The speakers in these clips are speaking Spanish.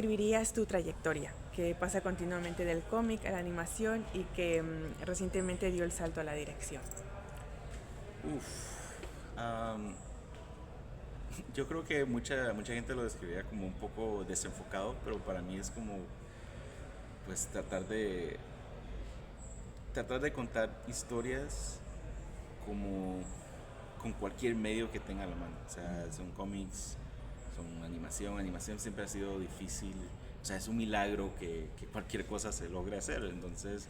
describirías tu trayectoria, que pasa continuamente del cómic a la animación y que recientemente dio el salto a la dirección? Uf, am, yo creo que mucha gente lo describiría como un poco desenfocado, pero para mí es como, pues, tratar de contar historias como con cualquier medio que tenga a la mano. O sea, son cómics, son animación. Animación siempre ha sido difícil. O sea, es un milagro que cualquier cosa se logre hacer. Entonces,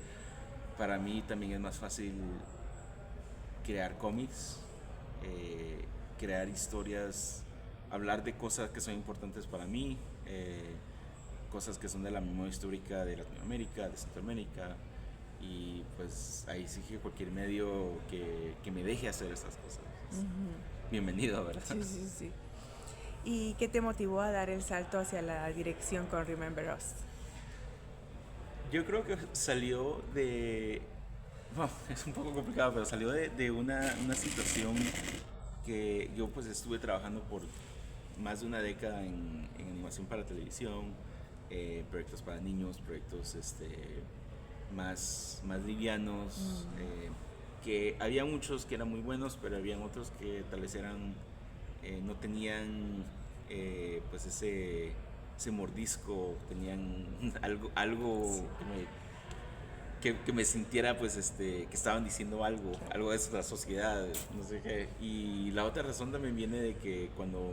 para mí también es más fácil crear cómics, eh, crear historias, hablar de cosas que son importantes para mí, cosas que son de la memoria histórica de Latinoamérica, de Centroamérica, y pues ahí sí que cualquier medio que me deje hacer estas cosas es bienvenido, ¿verdad? Sí, sí, sí. ¿Y qué te motivó a dar el salto hacia la dirección con Remember Us? Yo creo que salió de... Bueno, es un poco complicado, pero salió de una situación que yo pues estuve trabajando por más de una década en animación para televisión, proyectos para niños, proyectos más livianos, que había muchos que eran muy buenos, pero habían otros que tal vez no tenían pues ese mordisco, tenían algo Sí, que me sintiera pues que estaban diciendo algo, claro. algo de la sociedad, no sé qué. Y la otra razón también viene de que cuando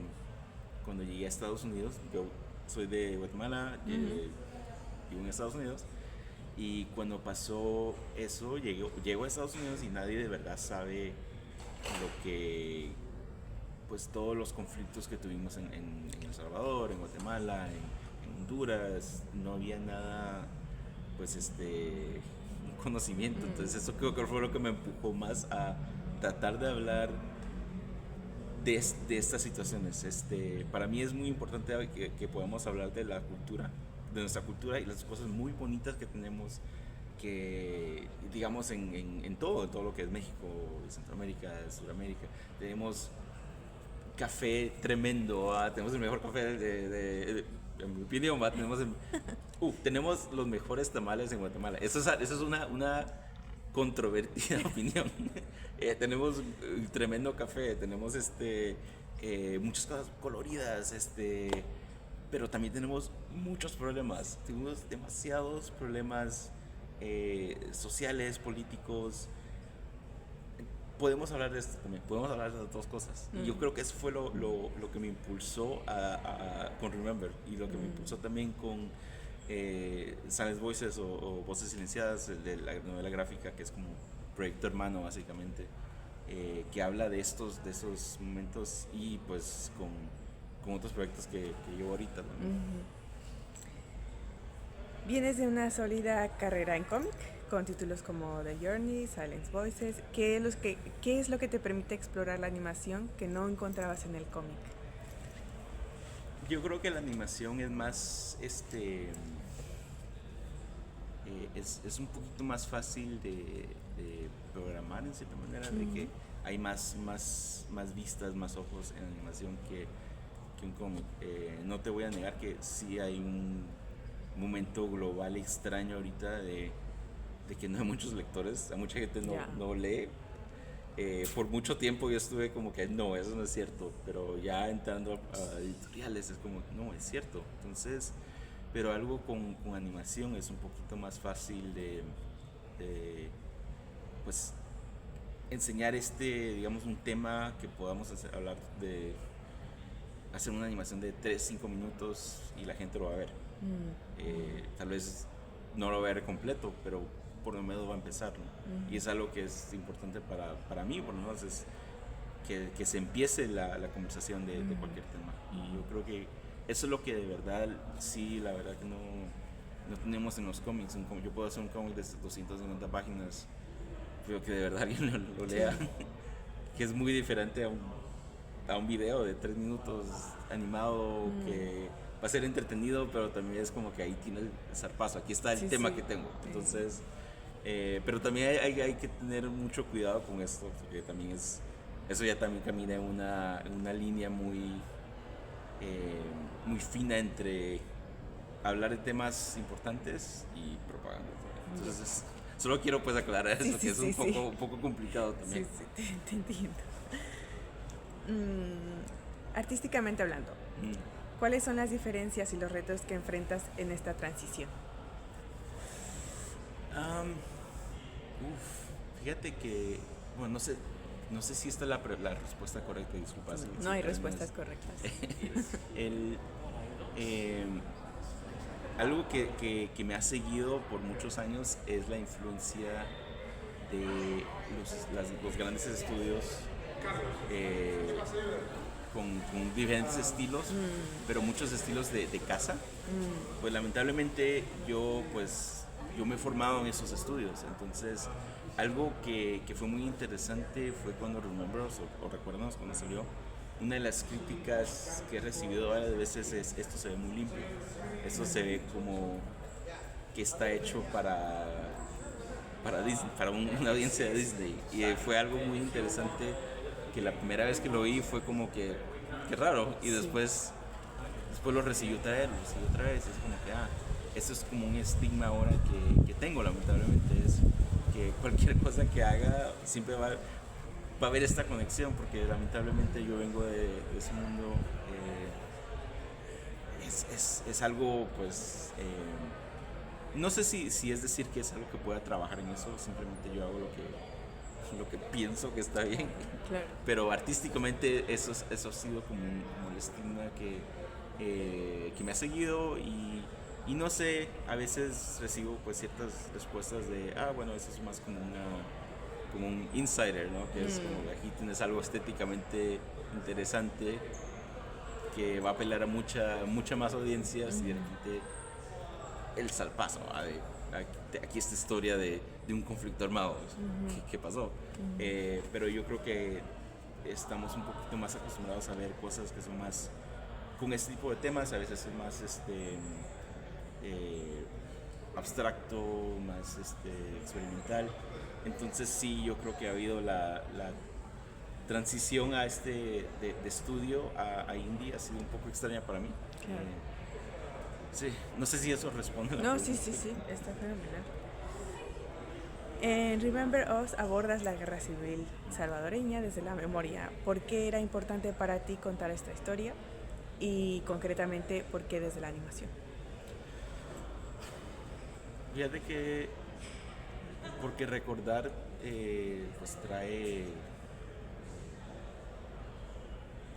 llegué a Estados Unidos, yo soy de Guatemala, vivo en Estados Unidos, y cuando pasó eso, llego a Estados Unidos y nadie de verdad sabe lo que, pues todos los conflictos que tuvimos en El Salvador, en Guatemala, en Honduras, no había nada, pues un conocimiento. Entonces eso creo que fue lo que me empujó más a tratar de hablar de estas situaciones. Para mí es muy importante que podamos hablar de la cultura, de nuestra cultura y las cosas muy bonitas que tenemos, que digamos en todo lo que es México, Centroamérica, Sudamérica. Tenemos café tremendo, tenemos el mejor café en mi opinión, tenemos los mejores tamales en Guatemala. Eso es una controvertida opinión. Tenemos tremendo café, tenemos muchas cosas coloridas, pero también tenemos muchos problemas. Tenemos demasiados problemas sociales, políticos. Podemos hablar de esto también, podemos hablar de las dos cosas. Y yo creo que eso fue lo que me impulsó con Remember, y lo que me impulsó también con Silent Voices o Voces Silenciadas, el de la novela gráfica, que es como proyecto hermano básicamente, que habla de esos momentos, y pues con otros proyectos que llevo ahorita, ¿no? Vienes de una sólida carrera en cómic, con títulos como The Journey, Silence Voices. ¿Qué es lo que te permite explorar la animación que no encontrabas en el cómic? Yo creo que la animación es más, es un poquito más fácil de programar en cierta manera, de que hay más vistas, más ojos en animación que un cómic. No te voy a negar que sí hay un momento global extraño ahorita de que no hay muchos lectores, a mucha gente Ya. no lee. Por mucho tiempo yo estuve como que no, eso no es cierto, pero ya entrando a editoriales es como, no, es cierto. Entonces, pero algo con animación es un poquito más fácil de, pues, enseñar digamos, un tema que podamos hablar de hacer una animación de 3 5 minutos y la gente lo va a ver. Tal vez no lo va a ver completo, pero por lo menos va a empezar, ¿no? Y es algo que es importante para mí, por lo menos, es que se empiece la conversación de cualquier tema. Y yo creo que eso es lo que de verdad, sí, la verdad que no tenemos en los cómics. Yo puedo hacer un cómic de 250 páginas, pero que de verdad alguien lo lea, Sí. que es muy diferente a un video de 3 minutos animado que va a ser entretenido, pero también es como que ahí tiene el zarpazo, aquí está el Sí, tema sí. que tengo. Entonces, pero también hay que tener mucho cuidado con esto, porque también eso ya también camina en una línea muy fina entre hablar de temas importantes y propaganda. Entonces, solo quiero pues aclarar eso, que es un poco complicado también. Sí, te entiendo. Artísticamente hablando, ¿cuáles son las diferencias y los retos que enfrentas en esta transición? Fíjate que, bueno, no sé si esta es la respuesta correcta, disculpa. No hay respuestas correctas. Algo que me ha seguido por muchos años es la influencia de los grandes estudios con diferentes estilos, pero muchos estilos de casa. Pues lamentablemente yo me he formado en esos estudios, entonces algo que fue muy interesante fue cuando Remember Us, o recuerdas cuando salió, una de las críticas que he recibido varias veces es: esto se ve muy limpio, esto se ve como que está hecho para Disney, para una audiencia de Disney. Y fue algo muy interesante, que la primera vez que lo vi fue como que qué raro, y después lo recibí otra vez, es como que eso es como un estigma ahora que tengo, lamentablemente, es que cualquier cosa que haga siempre va a haber esta conexión, porque lamentablemente yo vengo de ese mundo. Es algo, pues, no sé si es decir que es algo que pueda trabajar en eso, simplemente yo hago lo que pienso que está bien. Claro. Pero artísticamente eso ha sido como el estigma que me ha seguido, y no sé, a veces recibo pues ciertas respuestas de bueno, eso es más como un insider, ¿no? Que es como que aquí tienes algo estéticamente interesante que va a apelar a mucha más audiencias, y de repente el salpazo, aquí esta historia de un conflicto armado, ¿qué pasó? Pero yo creo que estamos un poquito más acostumbrados a ver cosas que son más con este tipo de temas, a veces es más abstracto, más experimental. Entonces sí, yo creo que ha habido la transición a de estudio a indie ha sido un poco extraña para mí. Claro. Sí, no sé si eso responde a la No, pregunta. sí, está fenomenal. En Remember Us abordas la guerra civil salvadoreña desde la memoria. ¿Por qué era importante para ti contar esta historia? Y concretamente, ¿por qué desde la animación? Fíjate que porque recordar pues trae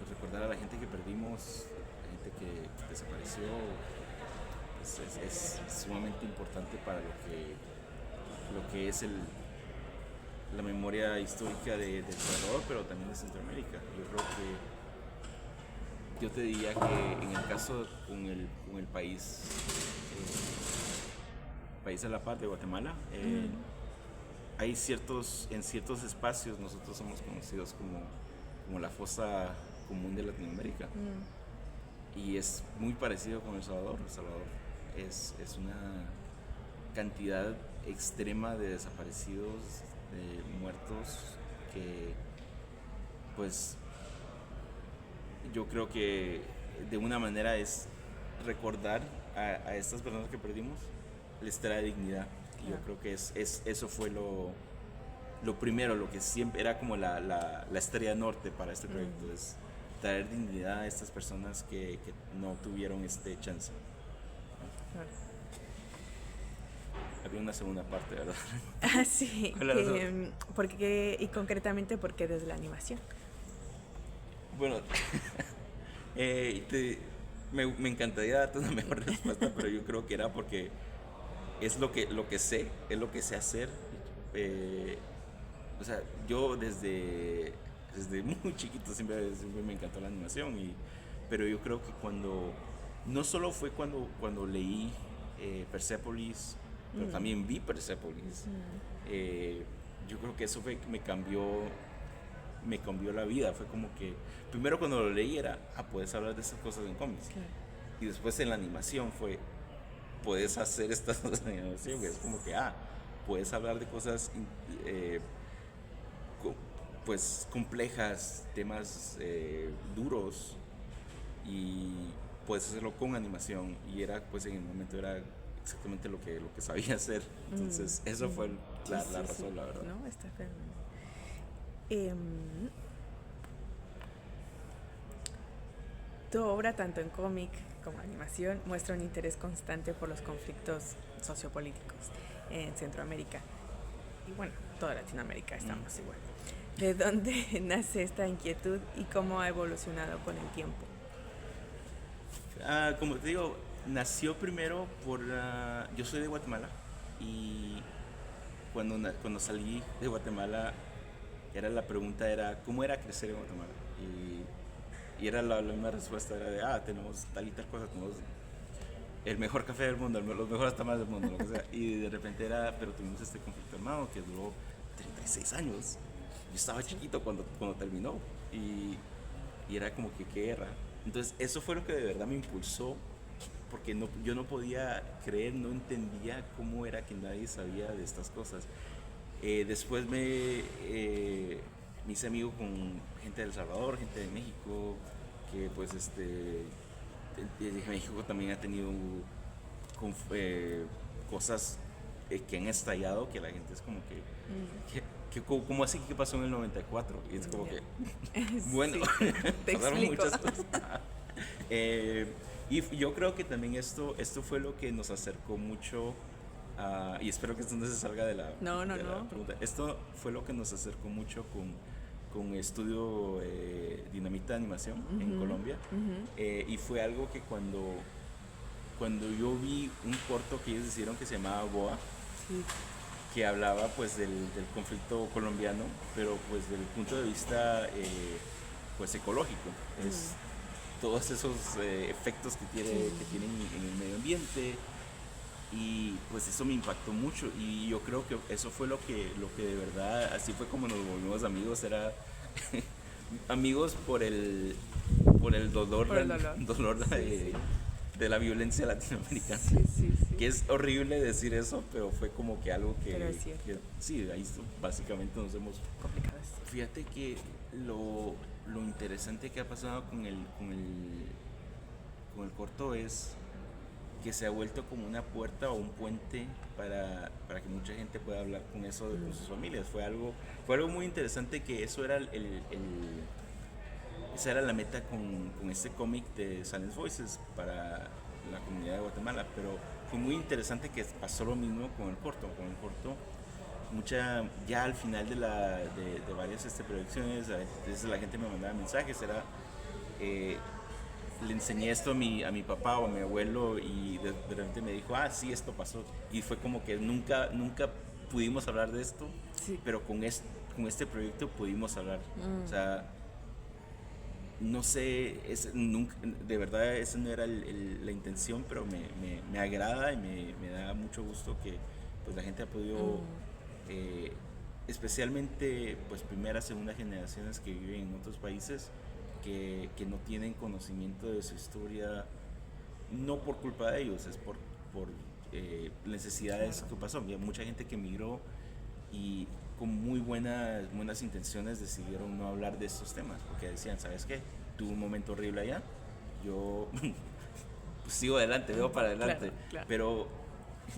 recordar a la gente que perdimos, la gente que desapareció, pues es sumamente importante para lo que es la memoria histórica de El Salvador, pero también de Centroamérica. Yo creo que yo te diría que en el caso con el país a la par de Guatemala, hay en ciertos espacios nosotros somos conocidos como la fosa común de Latinoamérica. Y es muy parecido con El Salvador. El Salvador es una cantidad extrema de desaparecidos, de muertos, que pues yo creo que de una manera es recordar a estas personas que perdimos, les trae dignidad. Y yo creo que eso fue lo primero, lo que siempre era como la estrella norte para este proyecto, es traer dignidad a estas personas que no tuvieron chance. Claro. Había una segunda parte, ¿verdad? Sí, y concretamente, ¿por qué desde la animación? Bueno, me encantaría darte una mejor respuesta, pero yo creo que era porque es lo que sé, es lo que sé hacer. O sea, yo desde muy chiquito siempre me encantó la animación, pero yo creo que no solo fue cuando leí Persepolis, pero también vi Persepolis. Yo creo que eso me cambió la vida. Fue como que primero cuando lo leí era, puedes hablar de estas cosas en cómics. Claro. Y después en la animación puedes hacer estas cosas en animación. Es como que, puedes hablar de cosas pues complejas, temas duros, y puedes hacerlo con animación, y era, pues en el momento era exactamente lo que sabía hacer. Entonces eso fue la razón, la verdad. No, está fenomenal. Tu obra, tanto en cómic como animación, muestra un interés constante por los conflictos sociopolíticos en Centroamérica. Y bueno, toda Latinoamérica estamos igual. ¿De dónde nace esta inquietud y cómo ha evolucionado con el tiempo? Como te digo, nació primero por... yo soy de Guatemala, y cuando salí de Guatemala, la pregunta era, ¿cómo era crecer en Guatemala? Y era la misma respuesta, era de, tenemos tal y tal cosa, tenemos el mejor café del mundo, los mejores tamales del mundo, lo que sea. Y de repente pero tuvimos este conflicto armado que duró 36 años. Yo estaba chiquito cuando terminó, y era como que qué guerra. Entonces eso fue lo que de verdad me impulsó, porque yo no podía creer, no entendía cómo era que nadie sabía de estas cosas. Después me hice amigo con gente de El Salvador, gente de México, que pues México también ha tenido cosas que han estallado, que la gente es como ¿cómo así? ¿Qué pasó en el 94? Y es como que, bueno, sí, te pasaron explico. muchas cosas. Y yo creo que también esto fue lo que nos acercó mucho, y espero que esto no se salga de la, No. pregunta. Esto fue lo que nos acercó mucho con Estudio Dinamita Animación en Colombia. Y fue algo que cuando yo vi un corto que ellos hicieron que se llamaba Boa, Sí. que hablaba pues del conflicto colombiano, pero pues del punto de vista pues ecológico, es todos esos efectos que tienen en el medio ambiente, y pues eso me impactó mucho, y yo creo que eso fue lo que de verdad, así fue como nos volvimos amigos, era amigos por el dolor, dolor. Sí. de la violencia latinoamericana. Sí. Que es horrible decir eso, pero fue como que algo que... Pero es cierto. Sí, ahí básicamente nos hemos... Complicadas. Fíjate que lo interesante que ha pasado con el corto es que se ha vuelto como una puerta o un puente para que mucha gente pueda hablar con con sus familias. Fue algo muy interesante, que eso era esa era la meta con este cómic de Silent Voices para la comunidad de Guatemala, pero fue muy interesante que pasó lo mismo con el corto. Ya al final de varias producciones, a veces la gente me mandaba mensajes, le enseñé esto a mi papá o a mi abuelo, y de repente me dijo, sí, esto pasó, y fue como que nunca pudimos hablar de esto, pero con este proyecto pudimos hablar. O sea, no sé, de verdad esa no era la intención, pero me agrada, y me da mucho gusto que pues la gente ha podido, especialmente pues primera, segunda generaciones que viven en otros países, que no tienen conocimiento de su historia, no por culpa de ellos, es por necesidades que pasó. Había mucha gente que emigró, y con muy buenas intenciones decidieron no hablar de estos temas, porque decían, ¿sabes qué? Tuve un momento horrible allá, yo pues sigo adelante, veo para adelante. Claro. Pero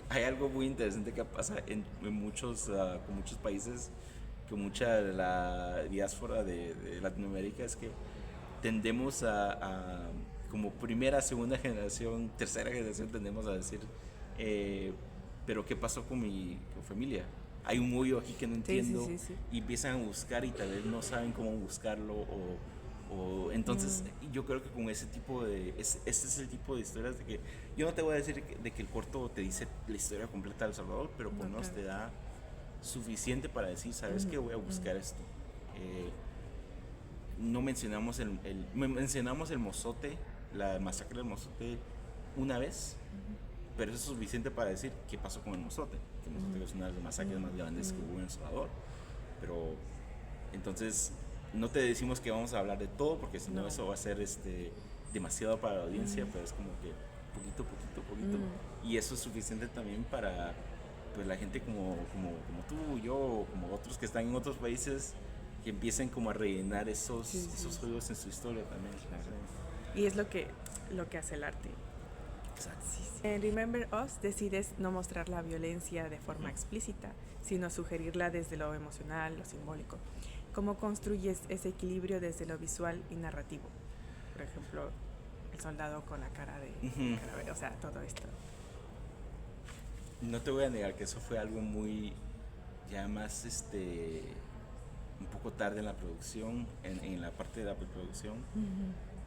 hay algo muy interesante que pasa con muchos países, que mucha de la diáspora de Latinoamérica, es que tendemos como primera, segunda generación, tercera generación, tendemos a decir, pero ¿qué pasó con mi familia? Hay un hoyo aquí que no entiendo. Sí. Y empiezan a buscar, y tal vez no saben cómo buscarlo, entonces yo creo que con ese es el tipo de historias, de que yo no te voy a decir de que el corto te dice la historia completa de El Salvador, pero por lo menos te da suficiente para decir, ¿sabes qué? Voy a buscar esto. No mencionamos mencionamos el Mozote, la masacre del Mozote, una vez, pero eso es suficiente para decir qué pasó con el Mozote. Que el Mozote es una de las masacres más grandes que hubo en El Salvador. Pero entonces no te decimos que vamos a hablar de todo, porque si no eso va a ser demasiado para la audiencia, pero es como que poquito. Y eso es suficiente también para pues la gente como tú, yo, como otros que están en otros países, que empiecen como a rellenar esos juegos en su historia también. Y es lo que lo que hace el arte. Exacto. Sí, sí. En Remember Us decides no mostrar la violencia de forma explícita, sino sugerirla desde lo emocional, lo simbólico. ¿Cómo construyes ese equilibrio desde lo visual y narrativo? Por ejemplo, el soldado con la cara de calavera, o sea, todo esto. No te voy a negar que eso fue algo muy, ya más, un poco tarde en la producción, en la parte de la preproducción.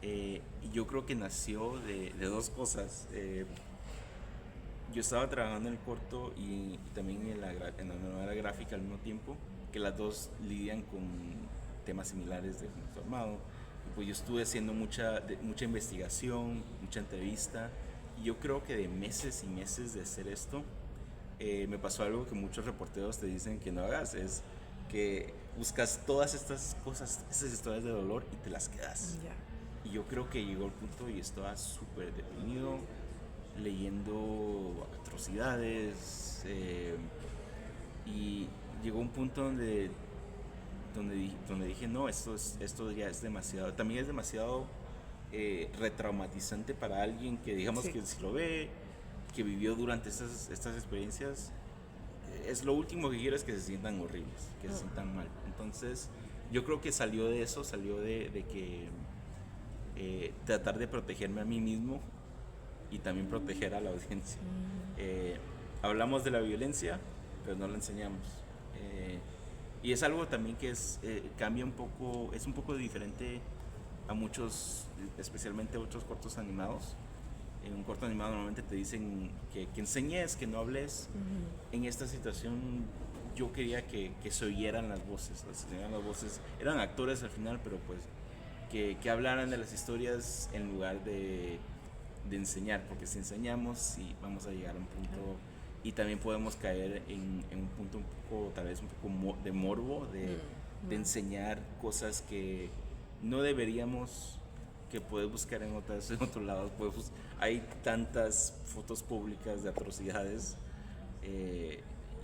Y yo creo que nació de dos cosas. Yo estaba trabajando en el corto y también en la novela gráfica al mismo tiempo, que las dos lidian con temas similares de conflicto armado. Y pues yo estuve haciendo mucha investigación, mucha entrevista, y yo creo que de meses y meses de hacer esto, me pasó algo que muchos reporteros te dicen que no hagas, es que buscas todas estas cosas, estas historias de dolor y te las quedas. Ya. Y yo creo que llegó el punto y estaba súper deprimido, leyendo atrocidades, y llegó un punto donde dije, no, esto ya es demasiado, también es demasiado retraumatizante para alguien que digamos Sí. que si lo ve, que vivió durante estas experiencias, es lo último que quiero es que se sientan horribles, que se sientan mal. Entonces yo creo que salió de eso, salió de que tratar de protegerme a mí mismo y también proteger a la audiencia. Hablamos de la violencia, pero no la enseñamos. Y es algo también que cambia un poco, es un poco diferente a muchos, especialmente a otros cortos animados. En un corto animado normalmente te dicen que enseñes, que no hables. En esta situación yo quería que se oyeran las voces, eran actores al final, pero pues que hablaran de las historias en lugar de enseñar, porque si enseñamos sí vamos a llegar a un punto y también podemos caer en un punto un poco, tal vez un poco de morbo, de enseñar cosas que no deberíamos, que puedes buscar en otro lado. Hay tantas fotos públicas de atrocidades,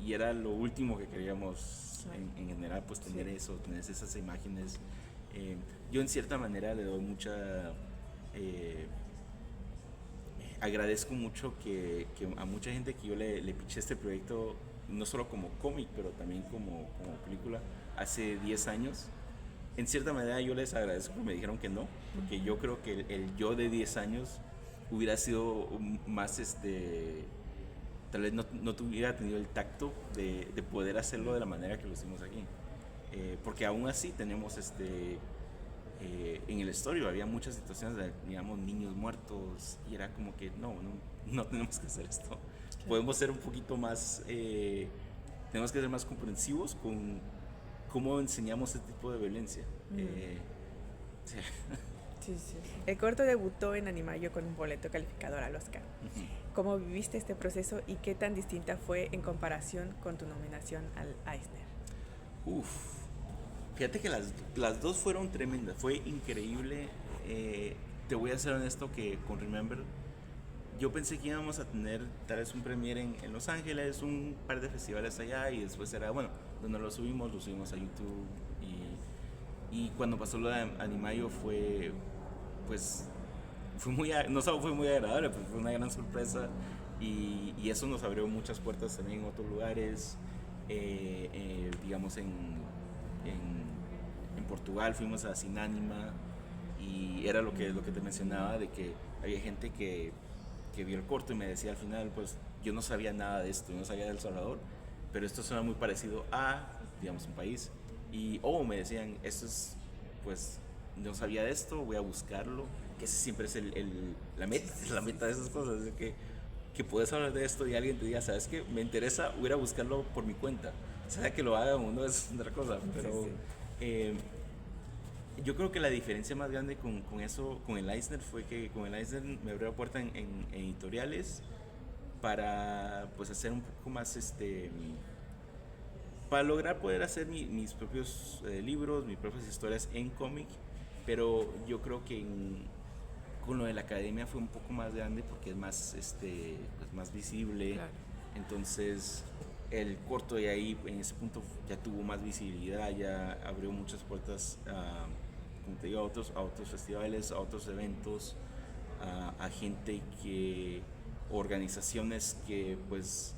y era lo último que queríamos en general, pues tener eso, tener esas imágenes. Yo en cierta manera le doy mucha... agradezco mucho que a mucha gente que yo le piché este proyecto, no solo como cómic, pero también como película, hace 10 años. En cierta manera yo les agradezco que me dijeron que no, porque yo creo que el yo de 10 años hubiera sido más, tal vez no tuviera tenido el tacto de poder hacerlo de la manera que lo hicimos aquí. Porque aún así tenemos en el estudio había muchas situaciones de, digamos, niños muertos, y era como que no tenemos que hacer esto. Claro. Podemos ser un poquito más, tenemos que ser más comprensivos con cómo enseñamos este tipo de violencia. Sí. Sí. El corto debutó en Animayo con un boleto calificador al Oscar. ¿Cómo viviste este proceso y qué tan distinta fue en comparación con tu nominación al Eisner? Fíjate que las dos fueron tremendas, fue increíble. Te voy a ser honesto que con Remember yo pensé que íbamos a tener tal vez un premiere en Los Ángeles, un par de festivales allá, y después era, bueno, donde lo subimos a YouTube, y cuando pasó lo de Animayo fue muy agradable, pues fue una gran sorpresa, y eso nos abrió muchas puertas también en otros lugares. Digamos en Portugal fuimos a Sinánima, y era lo que te mencionaba, de que había gente que vio el corto y me decía al final, pues yo no sabía nada de esto, yo no sabía de El Salvador, pero esto suena muy parecido a, digamos, un país, y me decían, esto es, pues no sabía de esto, voy a buscarlo, que ese siempre es la meta de esas cosas, de que puedes hablar de esto y alguien te diga, ¿sabes qué? Me interesa, voy a ir a buscarlo por mi cuenta. O sea, que lo haga uno es otra cosa, pero yo creo que la diferencia más grande con eso, con el Eisner, fue que con el Eisner me abrió la puerta en editoriales para pues hacer un poco más, para lograr poder hacer mis propios libros, mis propias historias en cómic, pero yo creo que con lo de la academia fue un poco más grande porque es más, pues más visible. Claro. Entonces el corto de ahí en ese punto ya tuvo más visibilidad, ya abrió muchas puertas como te digo, a otros festivales, a otros eventos, a gente organizaciones que pues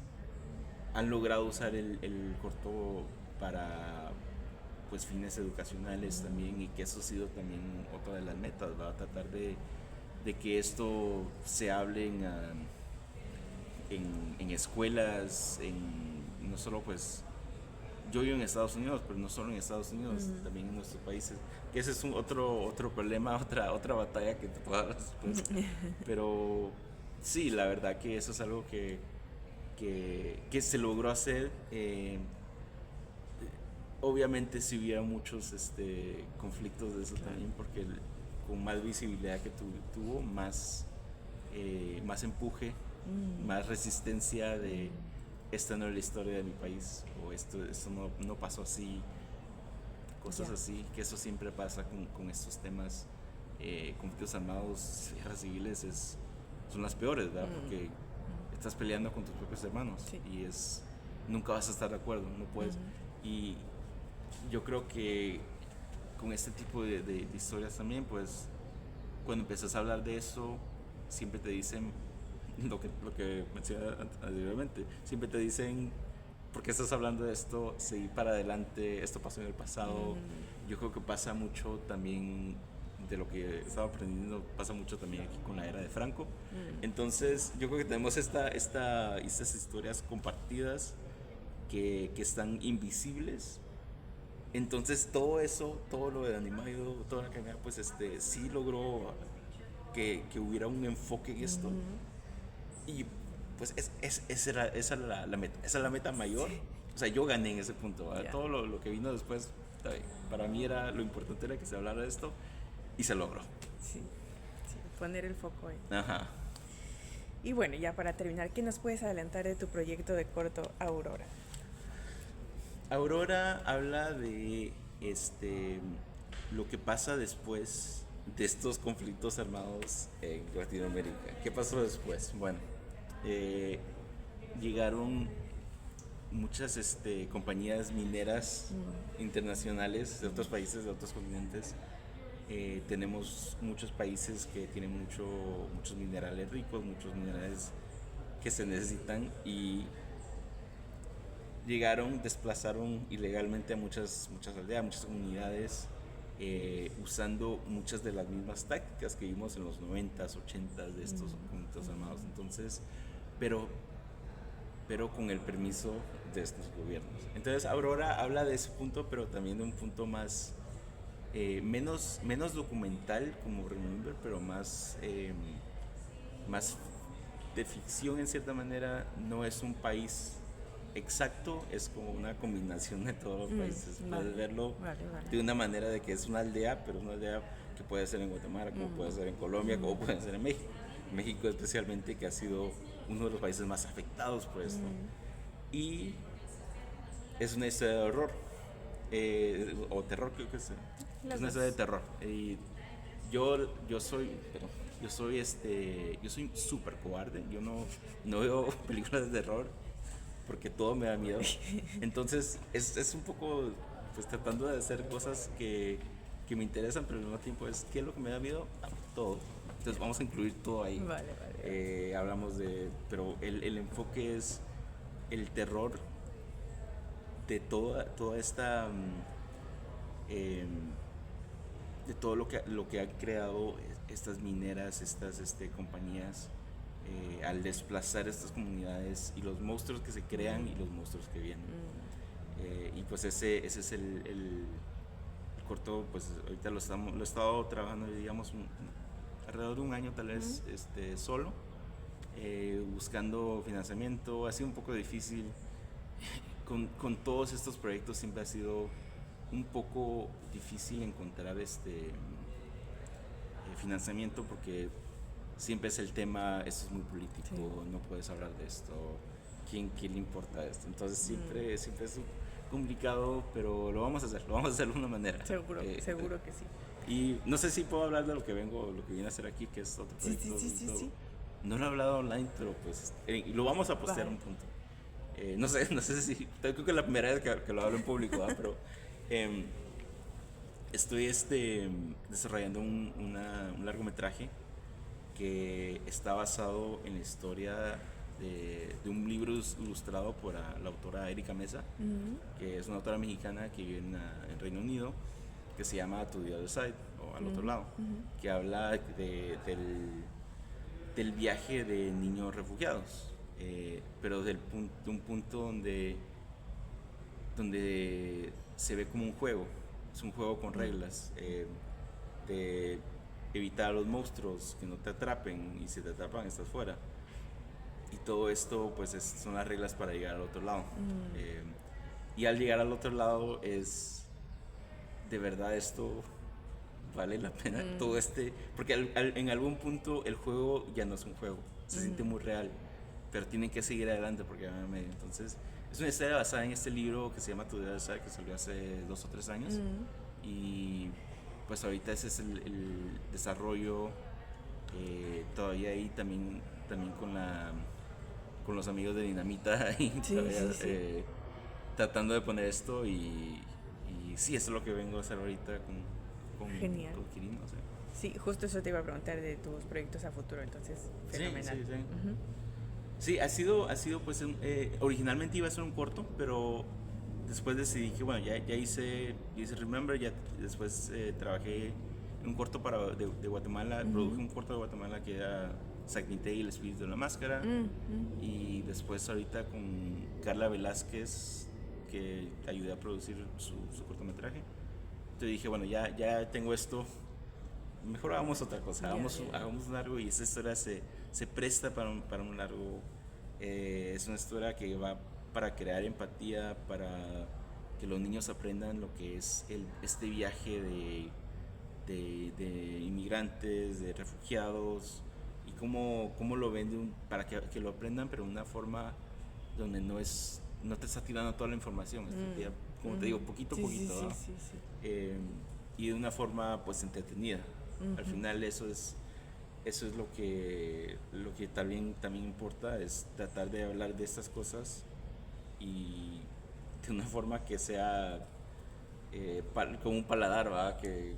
han logrado usar el corto para pues fines educacionales también, y que eso ha sido también otra de las metas, ¿verdad? Tratar de que esto se hable en escuelas, no solo pues, yo vivo en Estados Unidos, pero no solo en Estados Unidos, también en nuestros países, que ese es otro problema, otra batalla que te puedo dar después. Pero sí, la verdad que eso es algo que se logró hacer. Obviamente sí hubiera muchos conflictos de eso también, porque con más visibilidad que tuvo, más empuje, más resistencia de esta no es la historia de mi país, o esto no pasó así, cosas así, que eso siempre pasa con estos temas. Conflictos armados, guerras civiles son las peores, ¿verdad? Porque estás peleando con tus propios hermanos, sí. Y nunca vas a estar de acuerdo, no puedes. Y yo creo que con este tipo de historias también, pues cuando empiezas a hablar de eso, siempre te dicen lo que mencioné anteriormente, siempre te dicen, ¿por qué estás hablando de esto? Seguir para adelante, esto pasó en el pasado. Yo creo que pasa mucho también, de lo que estaba aprendiendo, pasa mucho también aquí con la era de Franco. Entonces yo creo que tenemos estas historias compartidas que están invisibles. Entonces todo eso, todo lo de Animayo, toda la cadena, pues sí logró que hubiera un enfoque en esto. Y pues esa era la meta, esa es la meta mayor. Sí. O sea, yo gané en ese punto. Yeah. Todo lo que vino después, para mí lo importante era que se hablara de esto, y se logró. Sí, poner el foco ahí. Ajá. Y bueno, ya para terminar, ¿qué nos puedes adelantar de tu proyecto de corto Aurora? Aurora habla de lo que pasa después de estos conflictos armados en Latinoamérica. ¿Qué pasó después? Bueno, llegaron muchas compañías mineras internacionales de otros países, de otros continentes. Tenemos muchos países que tienen muchos minerales ricos, muchos minerales que se necesitan, y desplazaron ilegalmente a muchas aldeas, muchas comunidades, usando muchas de las mismas tácticas que vimos en los 90s, 80s de estos conflictos armados. Entonces, pero con el permiso de estos gobiernos. Entonces, Aurora habla de ese punto, pero también de un punto más, menos documental como Remember, pero más de ficción en cierta manera. No es un país exacto, es como una combinación de todos los países. Puedes verlo de una manera de que es una aldea, pero es una aldea que puede ser en Guatemala, como puede ser en Colombia, como puede ser en México. México especialmente, que ha sido uno de los países más afectados por esto. Y es una historia de horror, o terror, creo que es una historia de terror. Y yo soy súper cobarde. Yo no veo películas de terror porque todo me da miedo. Entonces es un poco pues tratando de hacer cosas que me interesan, pero al mismo tiempo ¿qué es lo que me da miedo? Todo. Entonces vamos a incluir todo ahí. Vale. Hablamos pero el enfoque es el terror de toda esta de todo lo que han creado estas mineras, estas compañías, al desplazar estas comunidades, y los monstruos que se crean y los monstruos que vienen. Y pues ese es el corto. Pues ahorita lo he estado trabajando, digamos, alrededor de un año tal vez, solo, buscando financiamiento. Ha sido un poco difícil. Con todos estos proyectos siempre ha sido un poco difícil encontrar financiamiento, porque siempre es el tema, esto es muy político, no puedes hablar de esto, ¿quién le importa esto? Entonces siempre es complicado, pero lo vamos a hacer de una manera. Seguro que sí. Y no sé si puedo hablar de lo que vine a hacer aquí, que es otro proyecto. Sí. No lo he hablado online, pero pues lo vamos a postear un punto. No sé si, creo que es la primera vez que lo hablo en público, ¿verdad? Pero estoy desarrollando un largometraje que está basado en la historia de un libro ilustrado por la autora Erika Mesa, que es una autora mexicana que vive en Reino Unido, que se llama To the Other Side, o Al Otro Lado, que habla del viaje de niños refugiados, pero de un punto donde se ve como un juego, es un juego con reglas, de evitar a los monstruos, que no te atrapen, y si te atrapan estás fuera. Y todo esto pues son las reglas para llegar al otro lado. Y al llegar al otro lado es, de verdad esto vale la pena, todo porque en algún punto el juego ya no es un juego, se siente muy real, pero tienen que seguir adelante porque van a medio. Entonces es una historia basada en este libro que se llama Tu Deber Saber, que salió hace 2 o 3 años, y pues ahorita ese es el desarrollo, todavía ahí también con los amigos de Dinamita y todavía, tratando de poner esto, y sí, eso es lo que vengo a hacer ahorita con Genial. con Kirin, o sea. Sí, justo eso te iba a preguntar de tus proyectos a futuro, entonces fenomenal. Sí, ha sido pues originalmente iba a ser un corto, pero después decidí que bueno, ya hice Remember, ya después trabajé en un corto de Guatemala, produje un corto de Guatemala que era Sagnité y el espíritu de la máscara, y después ahorita con Carla Velázquez, que ayudé a producir su cortometraje. Entonces dije, bueno, ya tengo esto, mejor hagamos otra cosa, hagamos un largo, y esa historia se presta para un largo. Es una historia que va para crear empatía, para que los niños aprendan lo que es este viaje de inmigrantes, de refugiados, y cómo lo ven para que lo aprendan, pero de una forma donde no te está tirando toda la información, como te digo, poquito a poquito, y de una forma pues entretenida. Al final eso es lo que también importa, es tratar de hablar de estas cosas y de una forma que sea como un paladar, ¿verdad? Que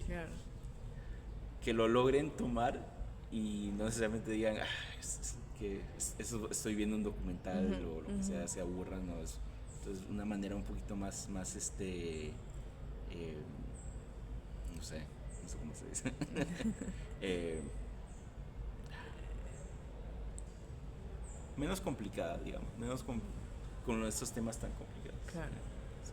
lo logren tomar y no necesariamente digan, eso estoy viendo un documental o lo que sea, se aburran, ¿no? Entonces una manera un poquito más no sé cómo se dice. Menos complicada, digamos, menos con estos temas tan complicados. Claro. Sí.